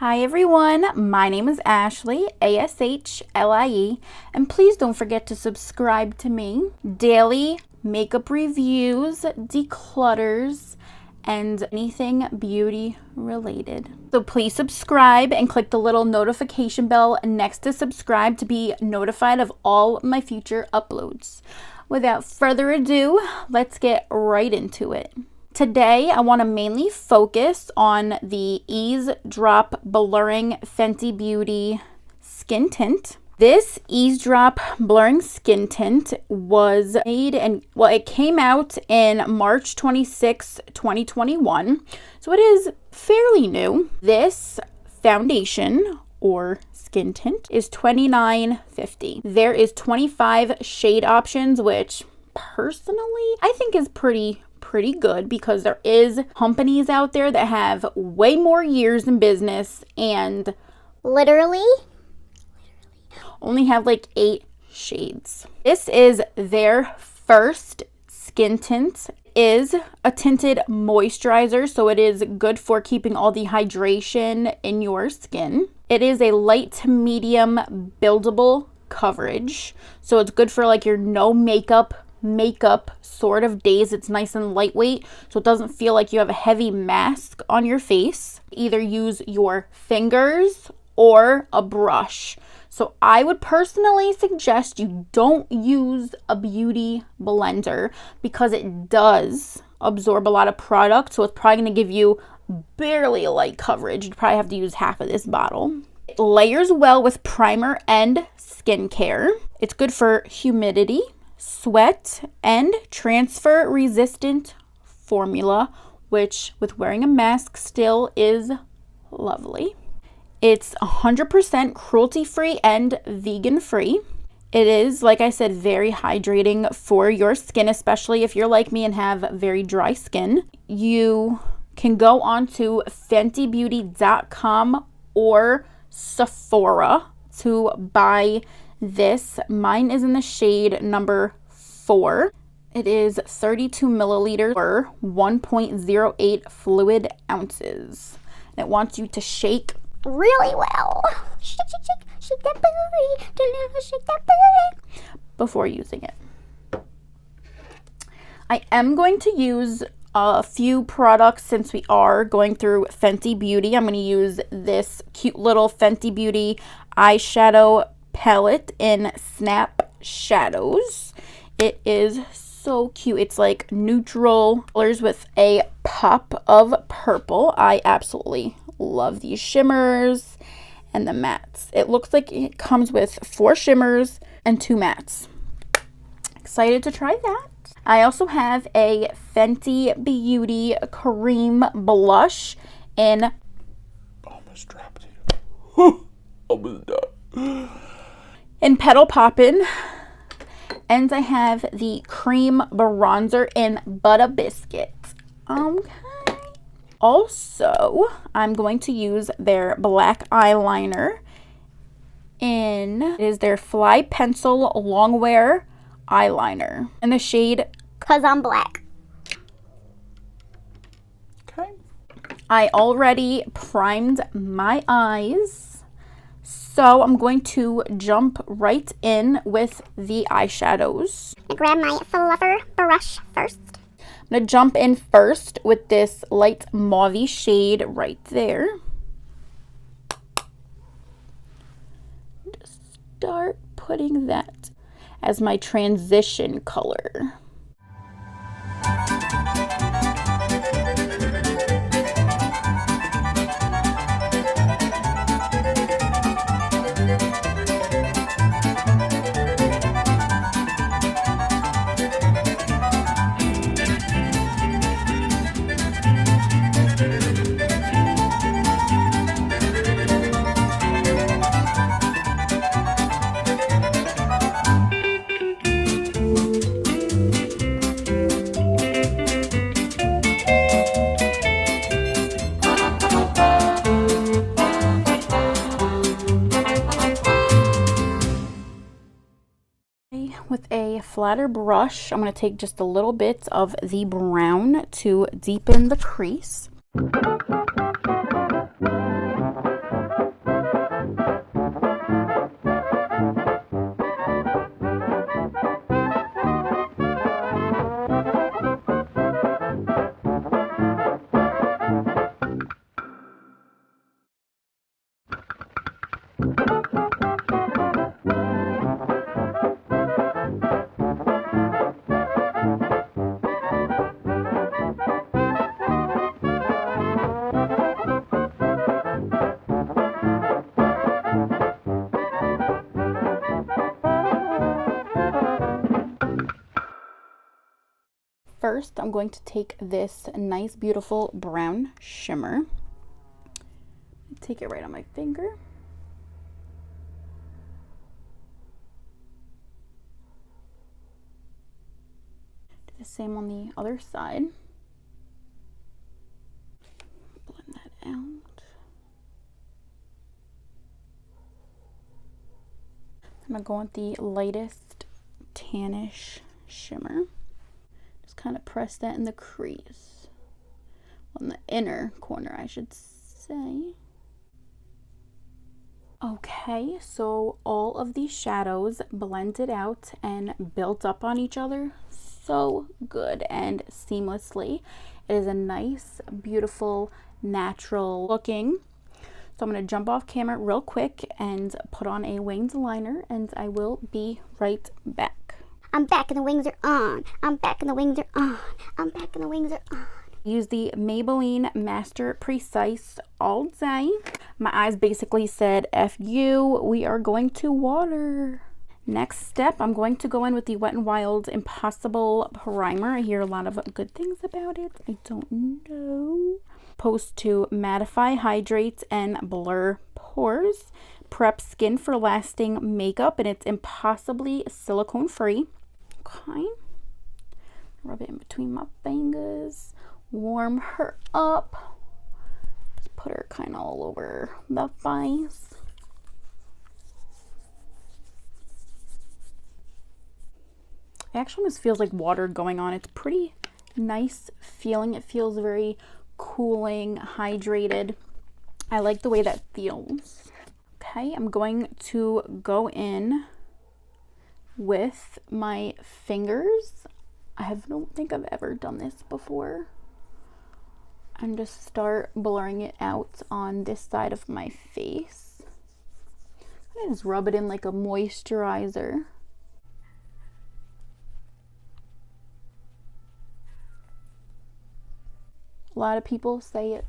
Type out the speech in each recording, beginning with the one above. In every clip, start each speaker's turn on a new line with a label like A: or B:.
A: Hi everyone, my name is Ashlie, Ashlie, and please don't forget to subscribe to me. Daily makeup reviews, declutters, and anything beauty related. So please subscribe and click the little notification bell next to subscribe to be notified of all my future uploads. Without further ado, let's get right into it. Today, I want to mainly focus on the Eaze Drop Blurring Fenty Beauty Skin Tint. This Eaze Drop Blurring Skin Tint was made it came out in March 26, 2021. So it is fairly new. This foundation or skin tint is $29.50. There is 25 shade options, which personally I think is pretty good because there is companies out there that have way more years in business and
B: literally
A: only have like 8 shades. This is their first skin tint. It is a tinted moisturizer, so it is good for keeping all the hydration in your skin. It is a light to medium buildable coverage, so it's good for like your no makeup sort of days. It's nice and lightweight, so it doesn't feel like you have a heavy mask on your face. Either use your fingers or a brush. So I would personally suggest you don't use a beauty blender because it does absorb a lot of product, so it's probably going to give you barely a light coverage. You'd probably have to use half of this bottle. It layers well with primer and skincare. It's good for humidity, sweat, and transfer resistant formula, which with wearing a mask still is lovely. It's 100% cruelty free and vegan free. It is, like I said, very hydrating for your skin, especially if you're like me and have very dry skin. You can go on to fentybeauty.com or Sephora to buy this. Mine is in the shade number 4. It is 32 milliliters or 1.08 fluid ounces. And it wants you to shake
B: really well. Shake that booty. Shake that booty.
A: Before using it. I am going to use a few products since we are going through Fenty Beauty. I'm going to use this cute little Fenty Beauty eyeshadow palette in Snap Shadows. It is so cute. It's like neutral colors with a pop of purple. I absolutely love these shimmers and the mattes. It looks like it comes with 4 shimmers and 2 mattes. Excited to try that. I also have a Fenty Beauty cream blush in
C: almost dropped you. Almost died.
A: In Petal Poppin'. And I have the cream bronzer in Butter Biscuit. Okay. Also, I'm going to use their black eyeliner it is their Fly Pencil Longwear eyeliner in the shade
B: Cause I'm black.
A: Okay. I already primed my eyes, so I'm going to jump right in with the eyeshadows.
B: I grab my fluffer brush first.
A: I'm going to jump in first with this light mauve shade right there. Just start putting that as my transition color. With a flatter brush, I'm going to take just a little bit of the brown to deepen the crease. first, I'm going to take this nice, beautiful brown shimmer. Take it right on my finger. Do the same on the other side. Blend that out. I'm going to go with the lightest tannish shimmer. Just kind of press that in the crease. On the inner corner, I should say. Okay, so all of these shadows blended out and built up on each other so good and seamlessly. It is a nice, beautiful, natural looking. So I'm going to jump off camera real quick and put on a winged liner, and I will be right back.
B: I'm back and the wings are on. I'm back and the wings are on. I'm back and the wings are on.
A: Use the Maybelline Master Precise all day. My eyes basically said, F you, we are going to water. Next step, I'm going to go in with the Wet n Wild Impossible Primer. I hear a lot of good things about it. I don't know. Supposed to mattify, hydrate, and blur pores. Prep skin for lasting makeup, and it's impossibly silicone free. Okay. Rub it in between my fingers. Warm her up. Just put her kind of all over the face. It actually almost feels like water going on. It's pretty nice feeling. It feels very cooling, hydrated. I like the way that feels. Okay, I'm going to go in with my fingers. don't think I've ever done this before. And just start blurring it out on this side of my face. I just rub it in like a moisturizer. A lot of people say it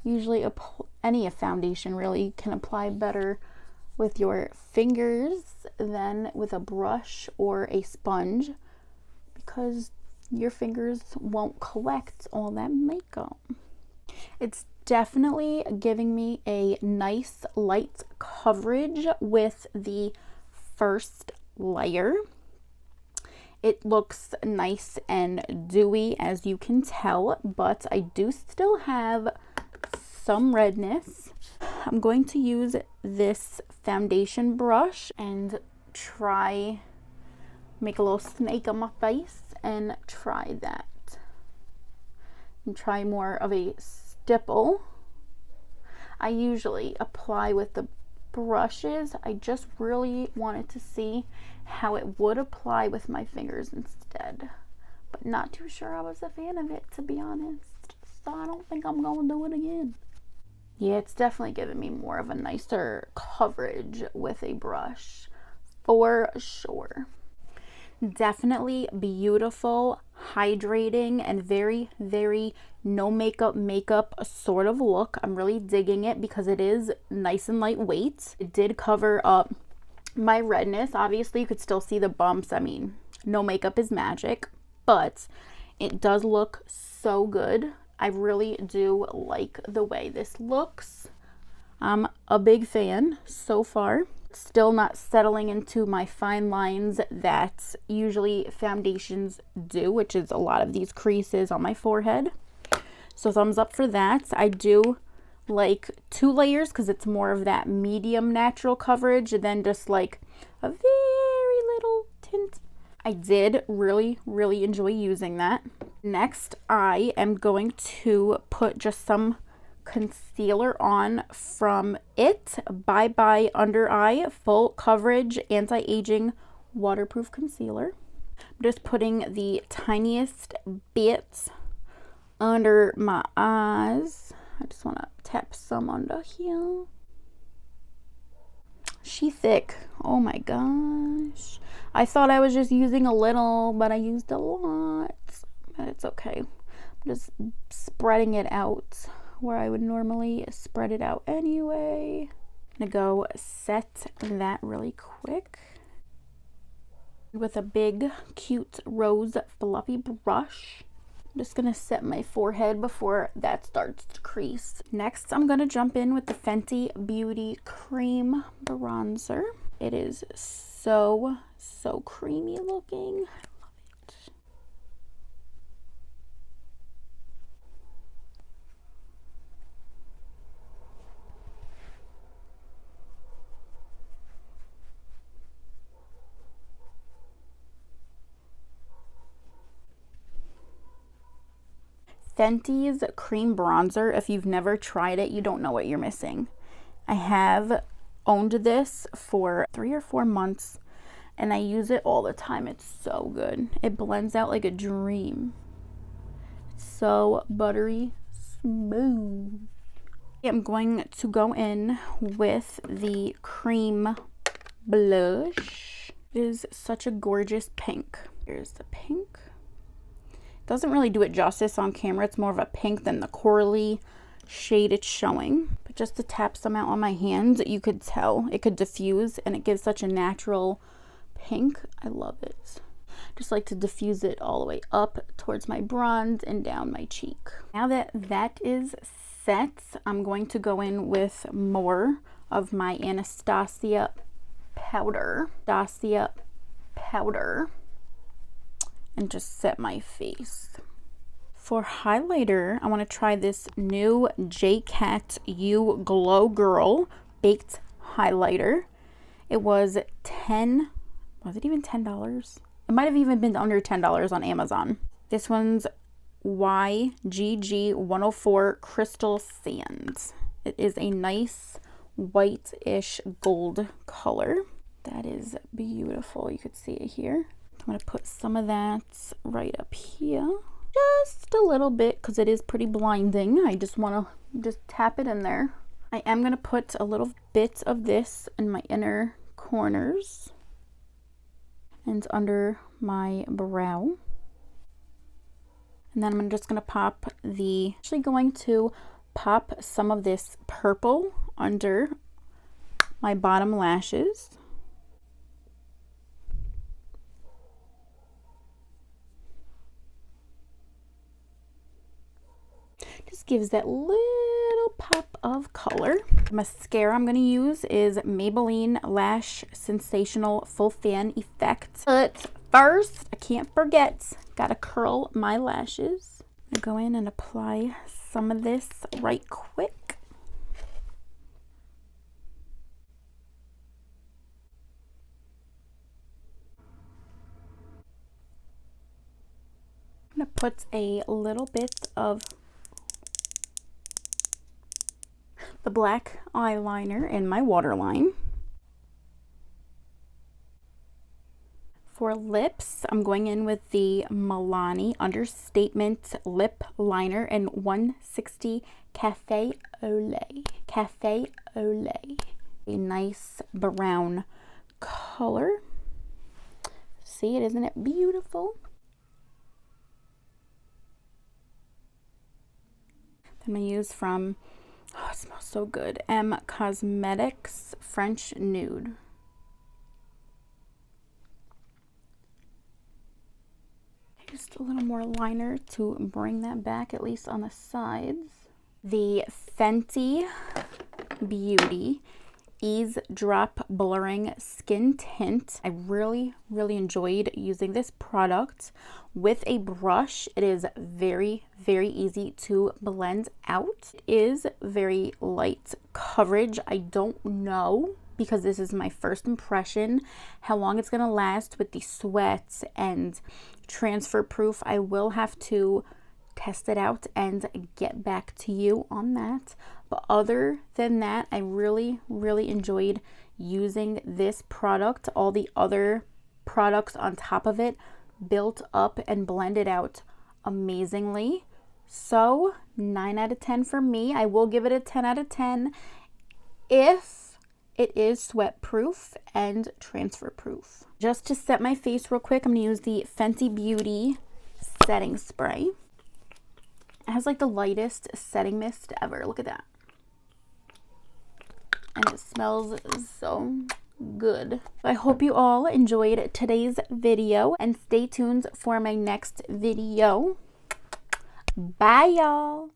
A: usually any foundation really can apply better with your fingers than with a brush or a sponge, because your fingers won't collect all that makeup. It's definitely giving me a nice light coverage with the first layer. It looks nice and dewy, as you can tell, but I do still have some redness. I'm going to use this foundation brush and make a little snake on my face and try that. And try more of a stipple. I usually apply with the brushes. I just really wanted to see how it would apply with my fingers instead, but not too sure I was a fan of it, to be honest, so I don't think I'm gonna do it again. Yeah, it's definitely giving me more of a nicer coverage with a brush for sure. Definitely beautiful, hydrating, and very, very no makeup sort of look. I'm really digging it because it is nice and lightweight. It did cover up my redness. Obviously you could still see the bumps. I mean, no makeup is magic, but it does look so good. I really do like the way this looks. I'm a big fan so far. Still not settling into my fine lines that usually foundations do, which is a lot of these creases on my forehead. So thumbs up for that. I do like 2 layers because it's more of that medium natural coverage than just like a very little tint. I did really enjoy using that. Next, I am going to put just some concealer on from It Bye Bye Under Eye Full Coverage Anti-Aging Waterproof Concealer. I'm just putting the tiniest bits under my eyes. I just want to tap some under here. She's thick. Oh my gosh. I thought I was just using a little, but I used a lot. But it's okay. I'm just spreading it out where I would normally spread it out anyway. I'm gonna go set that really quick with a big, cute rose fluffy brush. I'm just gonna set my forehead before that starts to crease. Next, I'm gonna jump in with the Fenty Beauty Cream Bronzer. It is so creamy looking. I love it. Fenty's cream bronzer, if you've never tried it, you don't know what you're missing. I have owned this for 3 or 4 months and I use it all the time. It's so good. It blends out like a dream. It's so buttery smooth. I'm going to go in with the cream blush. It is such a gorgeous pink. Here's the pink. Doesn't really do it justice on camera. It's more of a pink than the corally shade it's showing. But just to tap some out on my hand, you could tell it could diffuse and it gives such a natural pink. I love it. Just like to diffuse it all the way up towards my bronze and down my cheek. Now that that is set, I'm going to go in with more of my Anastasia powder. And just set my face. For highlighter, I want to try this new J-Cat U Glow Girl Baked Highlighter. It was was it even $10? It might have even been under $10 on Amazon. This one's YGG 104 Crystal Sand. It is a nice white-ish gold color. That is beautiful. You could see it here. I'm going to put some of that right up here. Just a little bit because it is pretty blinding. I just want to just tap it in there. I am going to put a little bit of this in my inner corners and under my brow. And then I'm just going to pop some of this purple under my bottom lashes. Just gives that little pop of color. The mascara I'm going to use is Maybelline Lash Sensational Full Fan Effect. But first, I can't forget, gotta curl my lashes. I'm going to go in and apply some of this right quick. I'm going to put a little bit of the black eyeliner in my waterline. For lips, I'm going in with the Milani Understatement Lip Liner in 160 Cafe Au Lait. A nice brown color. See it, isn't it beautiful? I'm going to use from, oh, it smells so good, M Cosmetics French Nude. Just a little more liner to bring that back, at least on the sides. The Fenty Beauty Eaze Drop Blurring Skin Tint. I really enjoyed using this product with a brush. It is very easy to blend out. It is very light coverage. I don't know, because this is my first impression, how long it's going to last with the sweat and transfer proof. I will have to test it out and get back to you on that. But other than that, I really enjoyed using this product. All the other products on top of it built up and blended out amazingly. So 9 out of 10 for me. I will give it a 10 out of 10 if it is sweat proof and transfer proof. Just to set my face real quick, I'm going to use the Fenty Beauty setting spray. It has like the lightest setting mist ever. Look at that. And it smells so good. I hope you all enjoyed today's video and stay tuned for my next video. Bye, y'all.